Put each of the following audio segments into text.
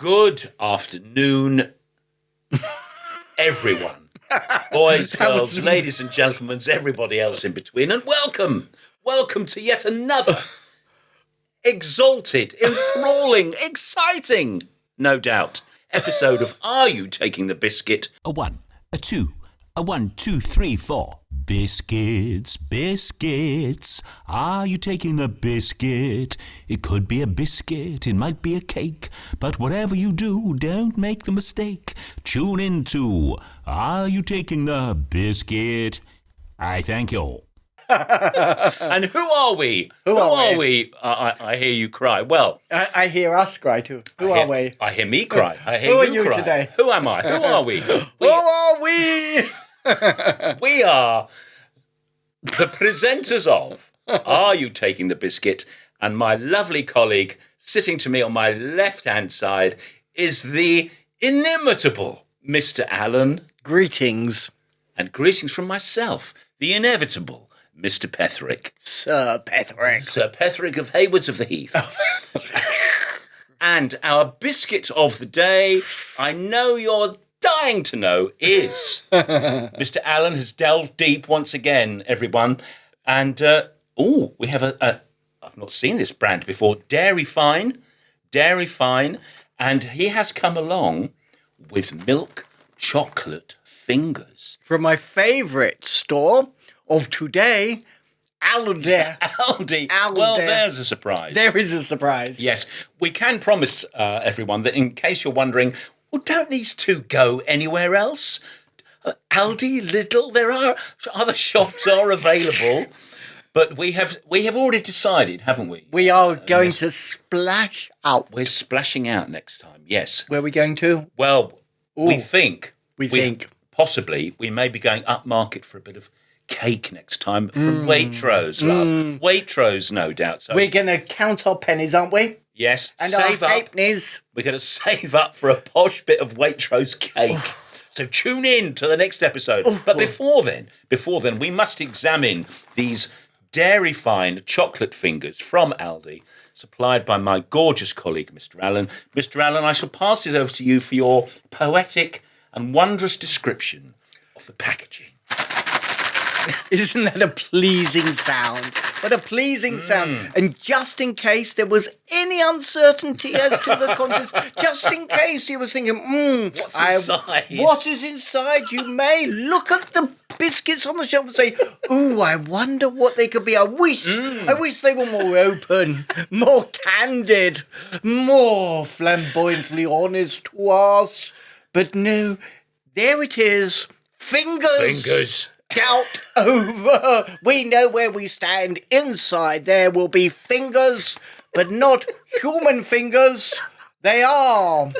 Good afternoon, everyone. Boys, girls, ladies and gentlemen, everybody else in between, and welcome to yet another exalted, enthralling, exciting, no doubt, episode of Are You Taking the Biscuit? A 1, a 2, a 1, 2, 3, 4. Biscuits, biscuits, are you taking the biscuit? It could be a biscuit, it might be a cake, but whatever you do, don't make the mistake. Tune in to Are You Taking the Biscuit? I thank you. And who are we? Who are we? I hear you cry. Well, I hear us cry too. Who are we? I hear me cry. I hear Who are you you cry. today? Who am I? Who are we? Who are we? We are the presenters of Are You Taking the Biscuit? And my lovely colleague sitting to me on my left-hand side is the inimitable Mr. Allen. Greetings. And greetings from myself, the inevitable Mr. Petherick. Sir Petherick. Sir Petherick of Haywards of the Heath. And our biscuit of the day, I know you're dying to know, is Mr. Allen has delved deep once again, everyone. And, we have I've not seen this brand before, Dairy Fine. And he has come along with milk chocolate fingers. From my favourite store of today, Aldi. Aldi. Well, there's a surprise. There is a surprise. Yes. We can promise everyone that in case you're wondering, well, don't these two go anywhere else? Aldi, Lidl, there are other shops are available. But we have already decided, haven't we? We are going to splash out. We're splashing out next time, yes. Where are we going to? Well, we think. Possibly, we may be going upmarket for a bit of cake next time from Waitrose, love. Waitrose, no doubt. So. We're going to count our pennies, aren't we? Yes. And save our up. halfpennies. We're going to save up for a posh bit of Waitrose cake. So tune in to the next episode. But before then, we must examine these Dairy Fine chocolate fingers from Aldi, supplied by my gorgeous colleague, Mr. Allen. Mr. Allen, I shall pass it over to you for your poetic and wondrous description of the packaging. Isn't that a pleasing sound? What a pleasing sound. And just in case there was any uncertainty as to the contents, just in case you were thinking, what's inside? What is inside? You may look at the biscuits on the shelf and say, ooh, I wonder what they could be. I wish they were more open, more candid, more flamboyantly honest to us. But no, there it is. Fingers. Doubt over. We know where we stand. Inside there will be fingers, but not human fingers. They are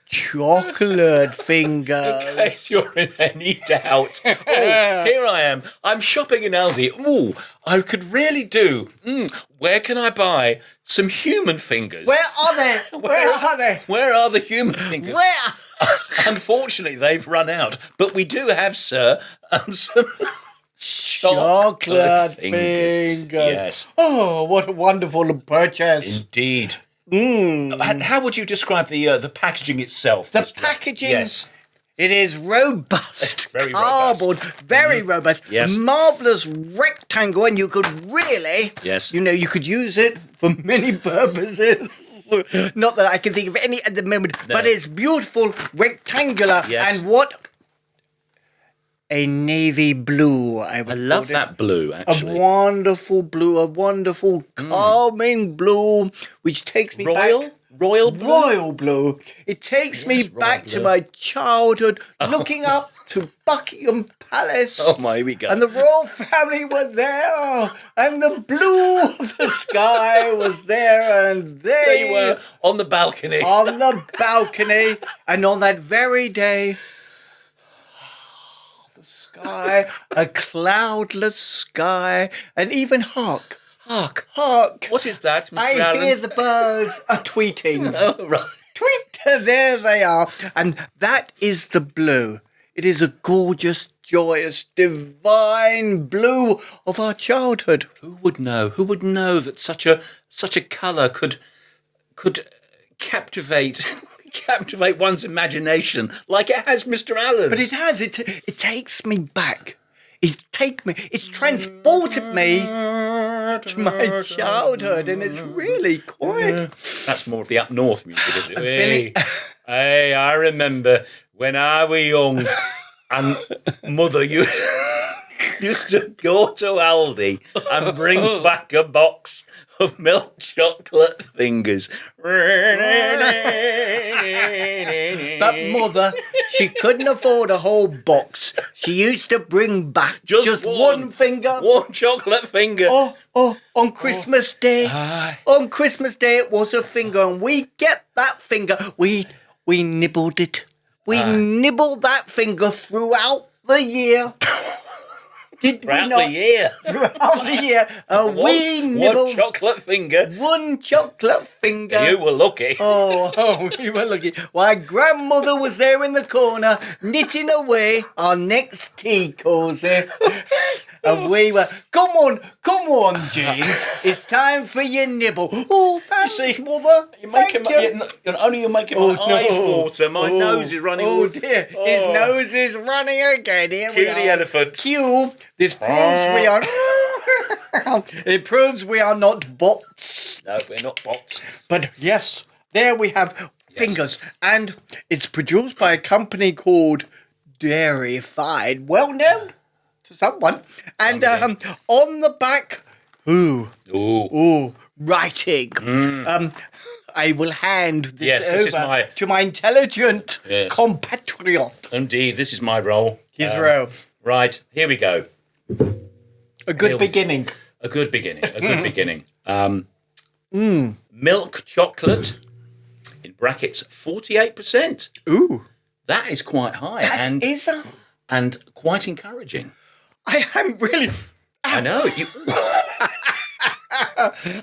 chocolate fingers. In case you're in any doubt. Here I am. I'm shopping in Aldi. I could really do. Where can I buy some human fingers? Where are they? Where are they? Where are the human fingers? Where? Unfortunately, they've run out. But we do have, sir, some chocolate fingers. Yes. Oh, what a wonderful purchase. Indeed. And how would you describe the packaging itself? The packaging? Yes. It is robust. Very cardboard. robust. Very robust. Yes. Marvellous rectangle, and you could really, you could use it for many purposes. Not that I can think of any at the moment, but it's beautiful, rectangular, and what? A navy blue, I love that blue, actually. A wonderful blue, a wonderful calming blue, which takes me back. Royal blue? Royal blue. It takes me back to my childhood, looking up to Buckingham Palace. Oh my, here we go. And the royal family were there, and the blue of the sky was there, and they were on the balcony. On the balcony, and on that very day, the sky, a cloudless sky, and even hark. What is that, Mr. I Allen? hear the birds are tweeting. Oh, right. Tweet! There they are. And that is the blue. It is a gorgeous, joyous, divine blue of our childhood. Who would know? Who would know that such a colour could captivate one's imagination like it has Mr. Allen's. But it has. It takes me back. It's transported me to my childhood, and it's really quite. That's more of the up north music, isn't it? feeling- Hey, I remember when I was young and Mother used to go to Aldi and bring back a box of milk chocolate fingers. But Mother, she couldn't afford a whole box. She used to bring back just one finger. One chocolate finger. On Christmas Day. On Christmas Day, it was a finger, and we get that finger. We nibbled it. We nibbled that finger throughout the year. Did we not? The year. Throughout the year. We nibbled one chocolate finger. one chocolate finger. You were lucky. Oh, we were lucky. While Grandmother was there in the corner, knitting away our next tea cosy. And we were, come on, James. It's time for your nibble. Oh, thanks, Mother. You're making my eyes water. My nose is running. Oh, dear. His nose is running again. Here we Cue are. the elephant. Cue. This proves we are... It proves we are not bots. No, we're not bots. But yes, there we have fingers. And it's produced by a company called Dairy Fine. Well known to someone. And on the back, writing. I will hand this over to my intelligent compatriot. Indeed, this is my role. His role. Right, here we go. A good beginning. A good beginning. Milk chocolate, in brackets, 48%. Ooh. That is quite high. And quite encouraging. I am really... I know.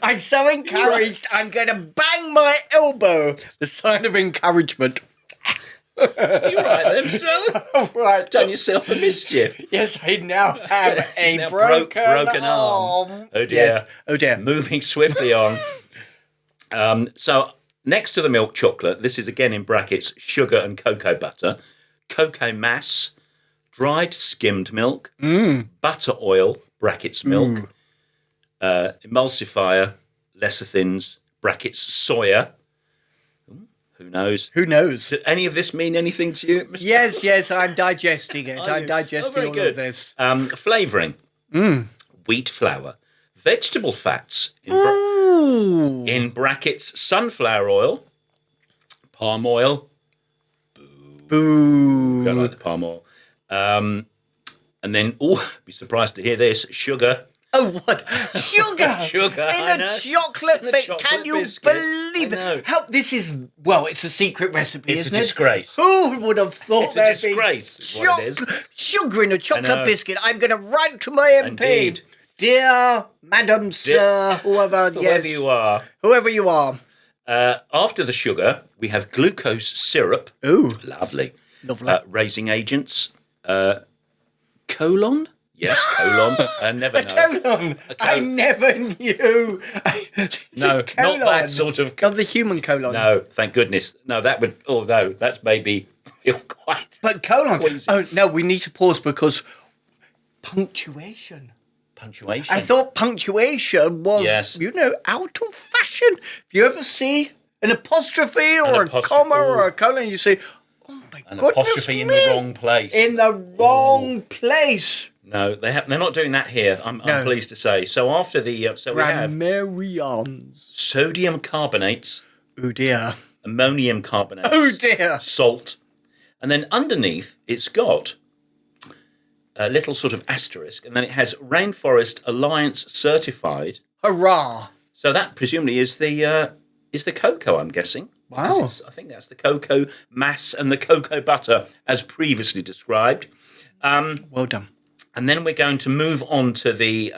I'm so encouraged, I'm going to bang my elbow. The sign of encouragement. You're right there, Mr. Allen. Right. Done yourself a mischief. Yes, I now have a now broken arm. Oh dear. Yes. Oh dear. Moving swiftly on. So next to the milk chocolate, this is again in brackets, sugar and cocoa butter, cocoa mass, dried skimmed milk, butter oil, brackets milk, emulsifier, lecithins, brackets soya. Who knows? Who knows? Does any of this mean anything to you, Mr. Yes, I'm digesting it. I'm digesting all of this. Flavouring. Wheat flour. Vegetable fats. In brackets, sunflower oil. Palm oil. Boo. Don't like the palm oil. And then, be surprised to hear this, sugar. Oh, what? Sugar! Sugar, in a chocolate thing. Can you biscuit. believe that? This is, it's a secret recipe, It's isn't a disgrace. Who would have thought It's a disgrace, is what it is. Sugar in a chocolate biscuit. I'm going to write to my MP. Indeed. Dear Madam, Sir, whoever you are. Whoever you are. After the sugar, we have glucose syrup. Ooh. Lovely. Raising agents. Colon? Yes, colon. I never know. Colon. I never knew. No, not that sort of... Not the human colon. No, thank goodness. No, that would... Although, that's maybe... quite... But colon... Queasy. Oh, no, we need to pause because... Punctuation. I thought punctuation was, out of fashion. If you ever see an apostrophe or a comma or a colon, you say, oh my goodness me. An apostrophe in the wrong place. In the wrong place. No, they're not doing that here. I'm pleased to say. So after the we have sodium carbonates. Oh dear. Ammonium carbonates. Oh dear. Salt, and then underneath it's got a little sort of asterisk, and then it has Rainforest Alliance certified. Hurrah! So that presumably is the cocoa, I'm guessing. Wow. I think that's the cocoa mass and the cocoa butter as previously described. Well done. And then we're going to move on to the...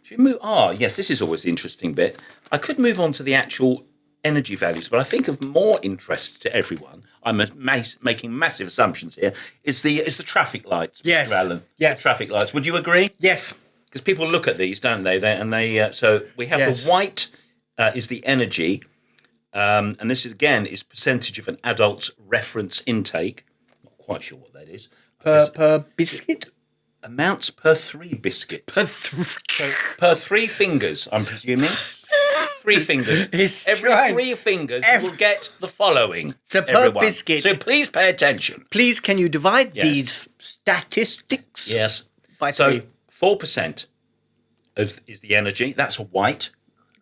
should we move... yes, this is always the interesting bit. I could move on to the actual energy values, but I think of more interest to everyone, I'm making massive assumptions here, is the traffic lights, yes. Mr. Allen. Yes. The traffic lights. Would you agree? Yes. Because people look at these, don't they? So we have the white is the energy, And this is, again, is percentage of an adult's reference intake. Not quite sure what that is. Per biscuit? Amounts per 3 biscuits. Per Per 3 fingers, I'm presuming. 3 fingers. Every 3 fingers you will get the following. So per everyone. biscuit. So please pay attention. Please, can you divide Yes. these statistics? Yes. By So 3. 4% is the energy. That's a white.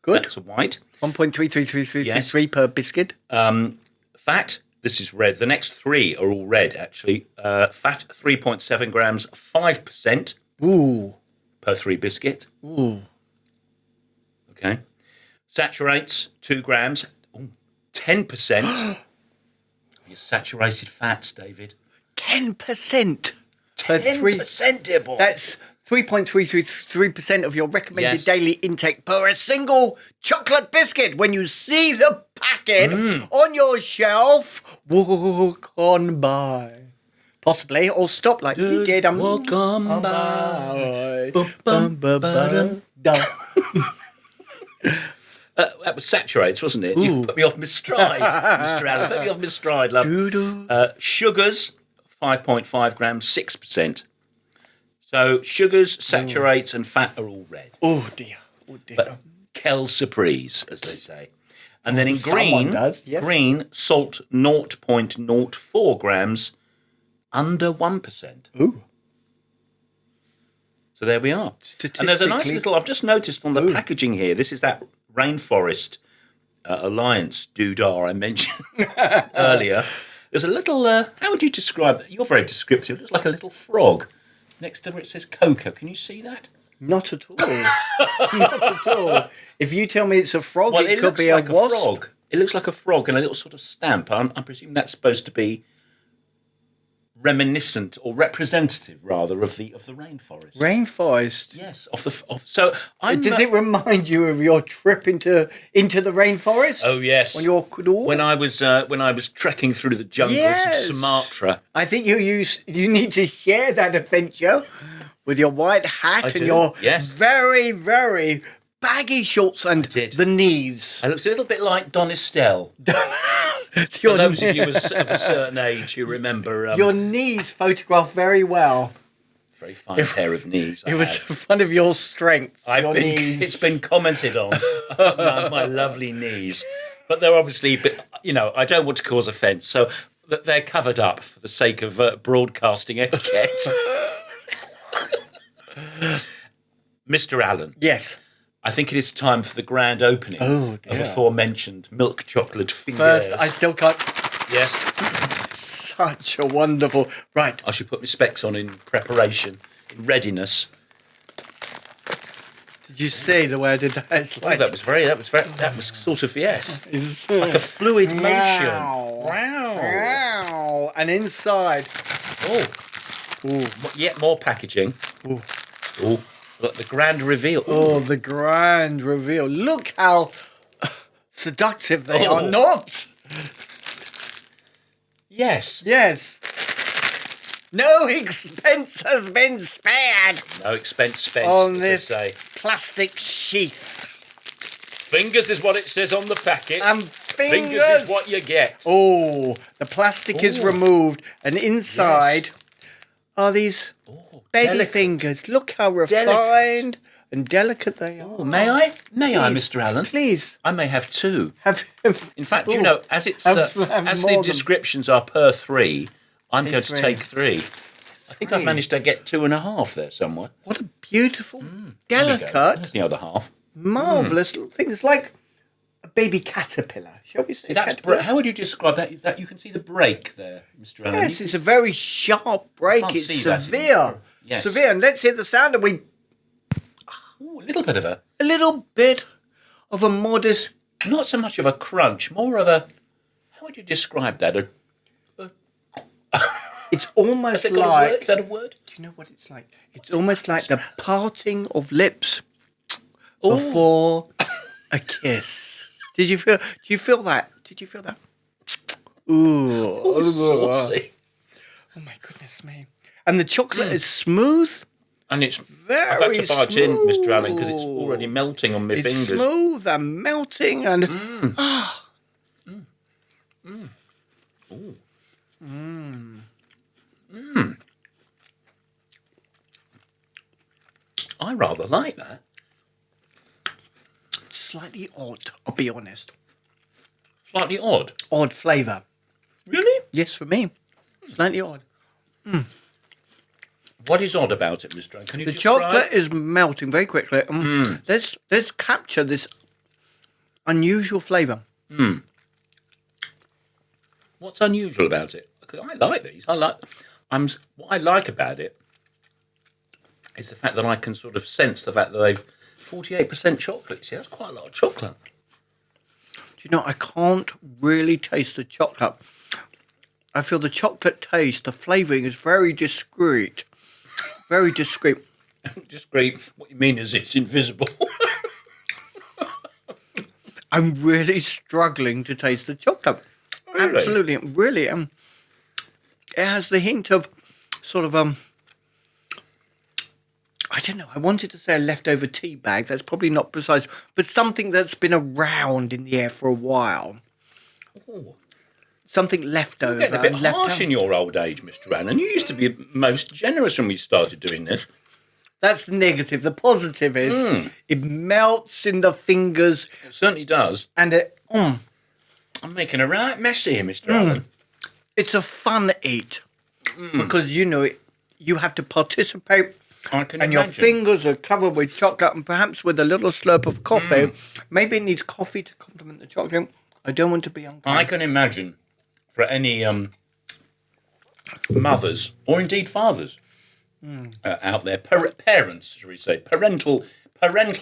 Good. That's a white. 1.33333 Yes. per biscuit. Fat, this is red. The next 3 are all red, actually. Fat, 3.7 grams, 5% Ooh. per 3 biscuit. Ooh. Okay. Saturates, 2 grams, 10%. Your saturated fats, David. 10% per 3. 10%, dear boy. That's 3.333% of your recommended Yes. daily intake per a single chocolate biscuit. When you see the packet on your shelf, walk on by. Possibly, or stop like we did. Walk on by. That was saturates, wasn't it? You put me off my stride, Mr. Allen. Put me off my stride, love. Sugars, 5.5 grams, 6%. So sugars, saturates, and fat are all red. Oh dear. Oh dear. But quelle surprise, as they say. And then in Someone green, does, yes. green, salt, 0.04 grams, under 1%. Ooh. So there we are. And there's a nice little, I've just noticed on the packaging here, this is that Rainforest Alliance doodah I mentioned earlier. There's a little, how would you describe it? You're very descriptive. It looks like a little frog next to where it says cocoa. Can you see that? Not at all. Not at all. If you tell me it's a frog, Well, it could looks be like a wasp. frog. It looks like a frog and a little sort of stamp. I presume that's supposed to be reminiscent or representative, rather, of the rainforest. Rainforest. Yes, so I'm. Does it remind you of your trip into the rainforest? Oh yes. On your canoe? When I was trekking through the jungles Yes. of Sumatra. I think you need to share that adventure with your white hat and do, your yes. very, very baggy shorts and did. the knees. I looked a little bit like Don Estelle. For Your, those of you of a certain age who remember, your knees photographed very well. very fine pair of knees. It was one of your strengths. Your It's knees. been commented on my lovely knees, but they're obviously, I don't want to cause offence, so that they're covered up for the sake of broadcasting etiquette. Mr. Allen, Yes. I think it is time for the grand opening of dear. aforementioned milk chocolate fingers. First, I still can't. Yes, Such a wonderful. Right. I should put my specs on in preparation, in readiness. Did you see the way I did that? It's Oh, like that was sort of, yes, it's, like a fluid motion. Wow. Wow. Wow. And inside. Oh, yet more packaging. Ooh. Oh, look, the grand reveal. Oh, the grand reveal. Look how seductive they are not. Yes. Yes. No expense has been spared No expense spent, on as this they say. plastic sheath. Fingers is what it says on the packet. And Fingers is what you get. Oh, the plastic is Ooh. removed, and inside are these baby delicate. fingers. Look how refined and delicate they are. Oh, may I? May I, Please. Mr. Allen? Please I may have 2. have. In fact, Ooh. you know, as it's Have as more the than- descriptions are per 3, I'm going to 3. take 3. I think I've managed to get 2.5 there somewhere. What a beautiful, There we go. delicate, There's the other half. marvelous little thing. It's like a baby caterpillar, shall we say? See, that's caterpillar? how would you describe that? That you can see the break there, Mr. Allen. Yes, it's a very sharp break. Can't It's see that severe. Yes. Severe. And let's hear the sound, and Ooh, a little bit of a little bit of a modest. not so much of a crunch, more of a, how would you describe that? It's almost Has it got a like. word? Is that a word? Do you know what it's like? It's almost like the parting of lips Ooh. before a kiss. Did you feel? Do you feel that? Did you feel that? Ooh, Ooh, saucy. Oh my goodness me! And the chocolate is smooth. And it's Very I've had to bite in, Mr. Allen, because it's smooth. already melting on my It's fingers. smooth and melting, and I rather like that. Slightly odd, I'll be honest. Slightly odd. Odd flavour. Really? Yes, for me. Slightly odd. What is odd about it, Mr. Allen? Can you The describe? chocolate is melting very quickly. Let's capture this unusual flavour. What's unusual about it? Because I like these. What I like about it is the fact that I can sort of sense the fact that they've 48% chocolate. See, that's quite a lot of chocolate. Do you know, I can't really taste the chocolate. I feel the chocolate taste, the flavouring is very discreet. Very discreet. Discreet. What you mean is it's invisible. I'm really struggling to taste the chocolate. Really? Absolutely, really. It has the hint of sort of I don't know. I wanted to say a leftover tea bag. That's probably not precise, but something that's been around in the air for a while. Ooh. Something leftover. You're getting a bit and left harsh out. in your old age, Mr. Allen. You used to be most generous when we started doing this. That's the negative. The positive is it melts in the fingers, It certainly does. and I'm making a right mess here, Mr. Allen. it's a fun eat because you have to participate. I can And imagine. your fingers are covered with chocolate and perhaps with a little slurp of coffee. Maybe it needs coffee to complement the chocolate. I don't want to be unkind. I can imagine for any mothers or indeed fathers out there, parents, shall we say, parental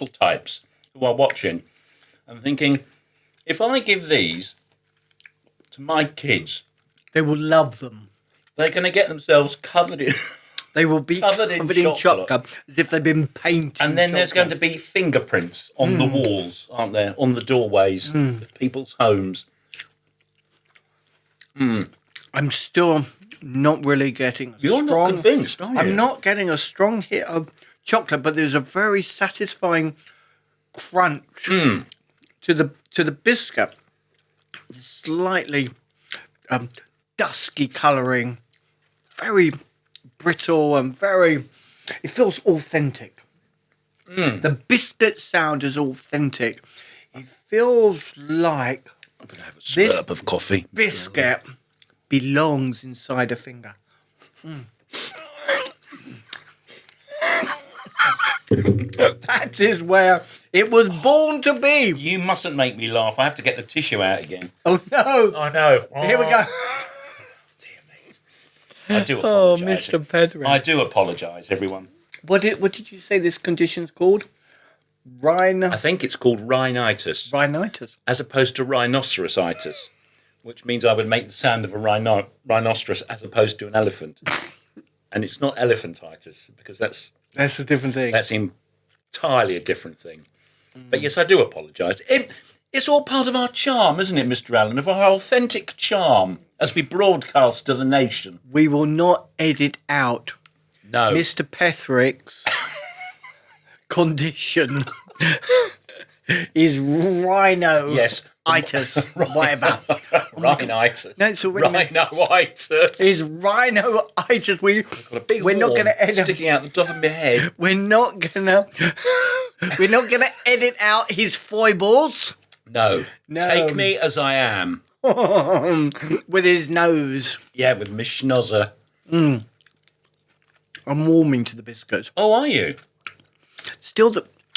types who are watching and thinking, if I give these to my kids, They will love them. they're going to get themselves covered in... They will be Covered in chocolate. as if they've been painted. And then there's going to be fingerprints on the walls, aren't there? On the doorways of people's homes. I'm still not really getting a You're strong... not convinced, are you? I'm not getting a strong hit of chocolate, but there's a very satisfying crunch to the biscuit. Slightly dusky colouring, very brittle and very... It feels authentic. The biscuit sound is authentic. It feels like I'm going to have a This- slurp of coffee. biscuit belongs inside a finger. That is where it was born to be. You mustn't make me laugh. I have to get the tissue out again. Oh no! I know. Here we go. Dear me. I do Oh, apologise. Mr. Petherick. I do apologise, everyone. What did you say this condition's called? I think it's called rhinitis, Rhinitis. as opposed to rhinocerositis, which means I would make the sound of a rhinoceros as opposed to an elephant. And it's not elephantitis, because that's That's a different thing. entirely a different thing. But yes, I do apologise. It's all part of our charm, isn't it, Mr. Allen? Of our authentic charm as we broadcast to the nation. We will not edit out No. Mr. Petherick's condition is rhino. Yes. Itis, whatever. Rhinitis. No, it's already Rhinoitis. Is rhinoitis. Got a big We're not horn going to edit. sticking out the top of my head. We're not gonna edit out his foibles No. No. Take me as I am. with his nose. Yeah, with my schnozzer. I'm warming to the biscuits. Oh, are you? Still,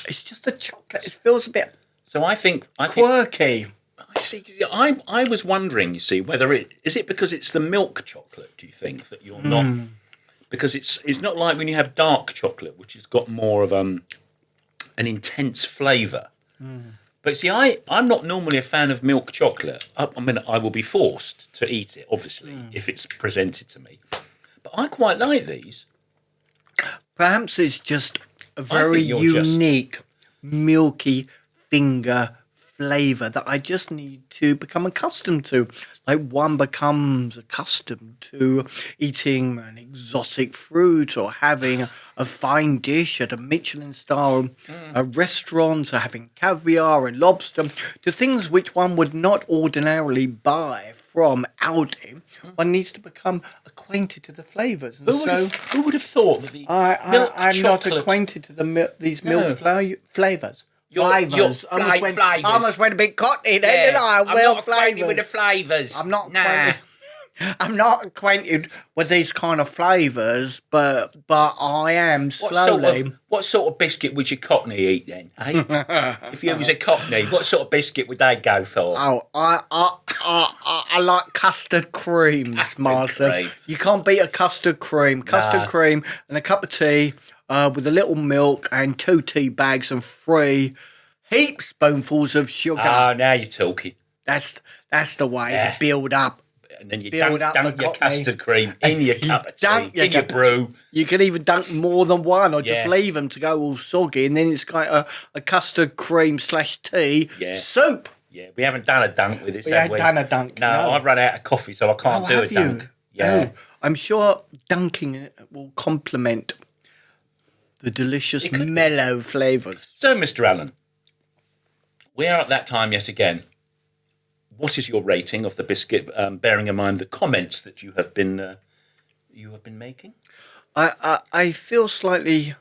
it's just the chocolate. It feels a bit So I think quirky. I see. I was wondering, you see, whether is it because it's the milk chocolate? Do you think that you're not? Because it's not like when you have dark chocolate, which has got more of an intense flavour. But see, I'm not normally a fan of milk chocolate. I mean, I will be forced to eat it, obviously, if it's presented to me. But I quite like these. Perhaps it's just a very think you're just- unique milky finger flavour that I just need to become accustomed to. Like one becomes accustomed to eating an exotic fruit or having a fine dish at a Michelin-star restaurant, or having caviar and lobster, to things which one would not ordinarily buy from Aldi. One needs to become acquainted to the flavours. And Who would have thought that the milk I'm not chocolate... acquainted to these milk flavours. Your Flavours. flavours. I almost went a bit cockney then, didn't I? I'm Well, not acquainted with the flavours. flavours. I'm not acquainted. I'm not acquainted with these kind of flavours, but I am slowly. What sort of biscuit would your Cockney eat then? Eh? If you was a Cockney, what sort of biscuit would they go for? Oh, I like custard creams, Martha. cream. You can't beat a custard cream. Custard cream and a cup of tea with a little milk and 2 tea bags and 3 heap spoonfuls of sugar. Oh, now you're talking. That's the way to build up. And then you Build dunk up your the Cockney. custard cream in your cup of dunk tea, your in your cup- brew. You can even dunk more than one, or just Yeah. leave them to go all soggy, and then it's got a custard cream / tea soup. Yeah, we haven't done a dunk with this, We have ain't done a dunk, No, no. I've run out of coffee, so I can't do a have dunk. you? Yeah. Oh, I'm sure dunking it will complement the delicious It could be. mellow flavours. So, Mr. Allen, we are at that time yet again. What is your rating of the biscuit, bearing in mind the comments that you have been making? I feel slightly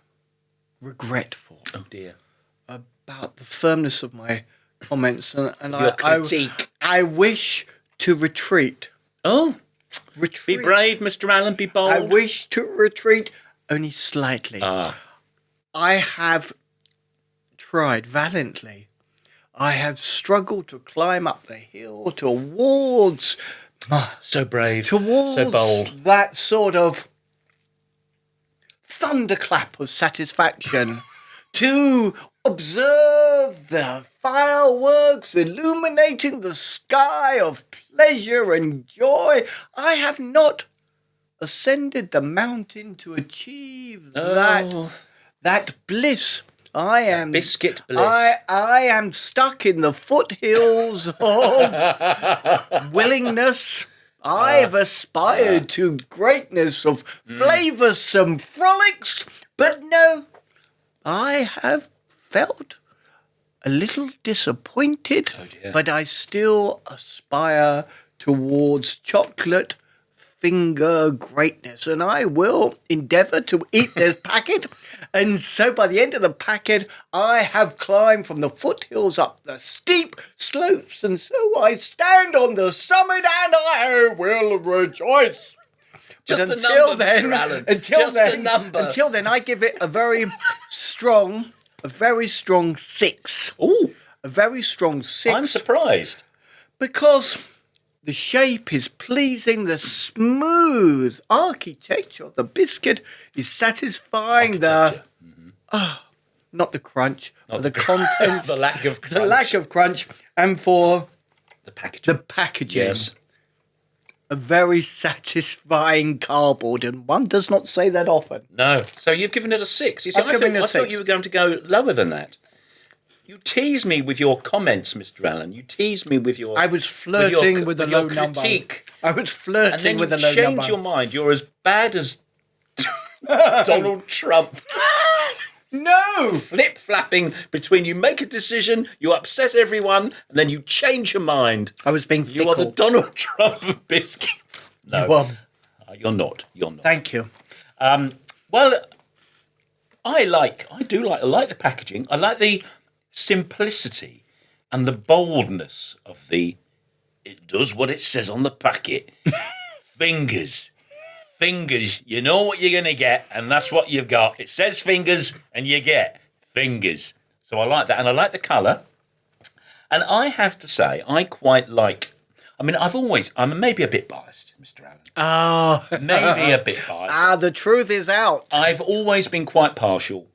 regretful Oh dear. about the firmness of my comments, and Your critique. I wish to retreat. Oh, be Retreat. brave, Mr. Allen. Be bold. I wish to retreat only slightly. I have tried valiantly. I have struggled to climb up the hill towards So brave. So bold. that sort of thunderclap of satisfaction to observe the fireworks illuminating the sky of pleasure and joy. I have not ascended the mountain to achieve that bliss. I am Biscuit bliss. I am stuck in the foothills of willingness. I've aspired to greatness of flavoursome frolics, but no, I have felt a little disappointed, but I still aspire towards chocolate finger greatness, and I will endeavour to eat this packet. And so by the end of the packet, I have climbed from the foothills up the steep slopes, and so I stand on the summit and I will rejoice. Just But a number, Mr. Allen. Until A number. Until then, I give it a very strong 6. Ooh, A very strong 6. I'm surprised. Because the shape is pleasing, the smooth architecture of the biscuit is satisfying. Not the crunch, but the contents, The lack of crunch. the lack of crunch, and for The packaging. the packaging. Yes. A very satisfying cardboard, and one does not say that often. No. So you've given it a 6. You see, I've given it a I thought 6. you were going to go lower than that. You tease me with your comments, Mr. Allen. You tease me with your... I was flirting with a low your number. critique. I was flirting And then with you a low change number. your mind. You're as bad as Donald Trump. No! Flip-flapping between you make a decision, you upset everyone, and then you change your mind. I was being You fickle. are the Donald Trump of biscuits. No, Well, you're not. You're not. thank you. Well, I like the packaging. I like the simplicity and the boldness of the. It does what it says on the packet. Fingers. You know what you're going to get, and that's what you've got. It says fingers, and you get fingers. So I like that, and I like the colour. And I have to say, I quite like. I mean, I'm maybe a bit biased, Mr. Allen. Oh. Maybe a bit biased. The truth is out. I've always been quite partial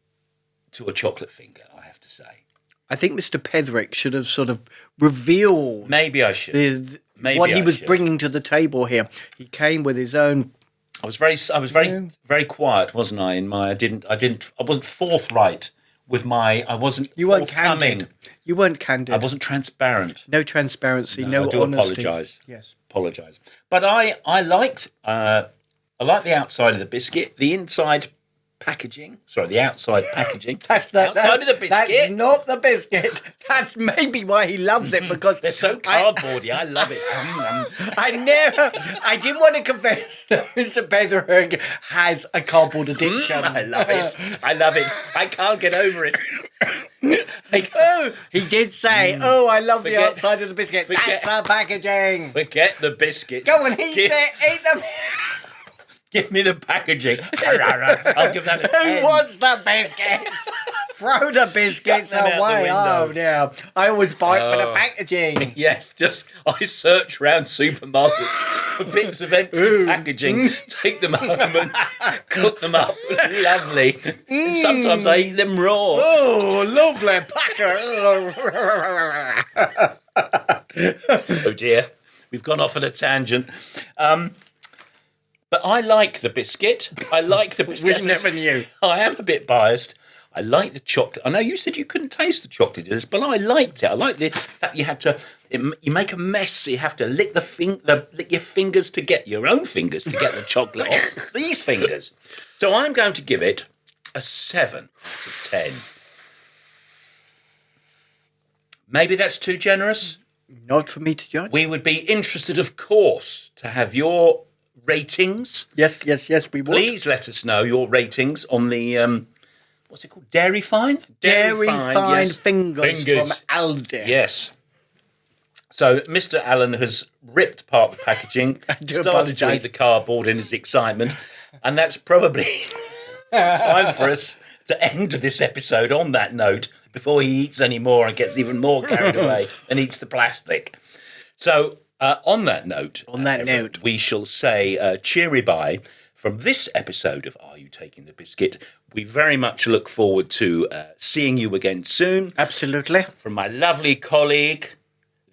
to a chocolate finger, I have to say. I think Mr. Petherick should have sort of revealed Maybe I should. Maybe what he I was should. bringing to the table here. He came with his own. I was very quiet, wasn't I? I wasn't forthright I wasn't You weren't forthcoming. candid. You weren't candid. I wasn't transparent. No transparency, no I do honesty. apologise. Yes. Apologise. But I liked the outside of the biscuit, the inside packaging. Sorry, the outside packaging. Outside of the biscuit. That's not the biscuit. That's maybe why he loves it, because They're so cardboardy. I love it. I didn't want to confess that Mr. Petherick has a cardboard addiction. I love it. I love it. I can't get over it. He did say, I love the outside of the biscuit. That's the packaging. Forget the biscuits. Go on, eat them. Give me the packaging. I'll give that a 10. Who wants the biscuits? Throw the biscuits Chuck them out the away. window. Oh, yeah. I always fight for the packaging. Yes, I search around supermarkets for bits of empty packaging, take them home and cook them up. Lovely. And sometimes I eat them raw. Oh, lovely packer. Oh dear, we've gone off on a tangent. But I like the biscuit. I like the biscuit. We never knew. I am a bit biased. I like the chocolate. I know you said you couldn't taste the chocolate, but I liked it. I like the fact you had to. You make a mess. You have to lick lick your fingers to get your own fingers to get the chocolate off these fingers. So I'm going to give it a 7 out of 10. Maybe that's too generous. Not for me to judge. We would be interested, of course, to have your ratings. Yes, we would. Please let us know your ratings on the what's it called? Dairy Fine? Dairy Fine yes. fingers from Aldi. Yes. So Mr. Allen has ripped apart the packaging, started to eat the cardboard in his excitement, and that's probably time for us to end this episode on that note before he eats any more and gets even more carried away and eats the plastic. So on that note, we shall say cheery bye from this episode of Are You Taking the Biscuit? We very much look forward to seeing you again soon. Absolutely. From my lovely colleague,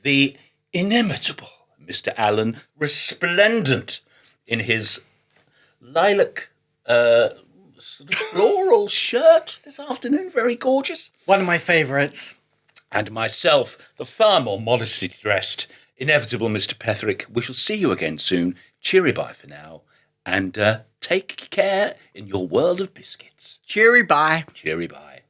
the inimitable Mr. Allen, resplendent in his lilac sort of floral shirt this afternoon, very gorgeous. One of my favourites. And myself, the far more modestly dressed, inevitable Mr. Petherick. We shall see you again soon. Cheery bye for now. And take care in your world of biscuits. Cheery bye. Cheery bye.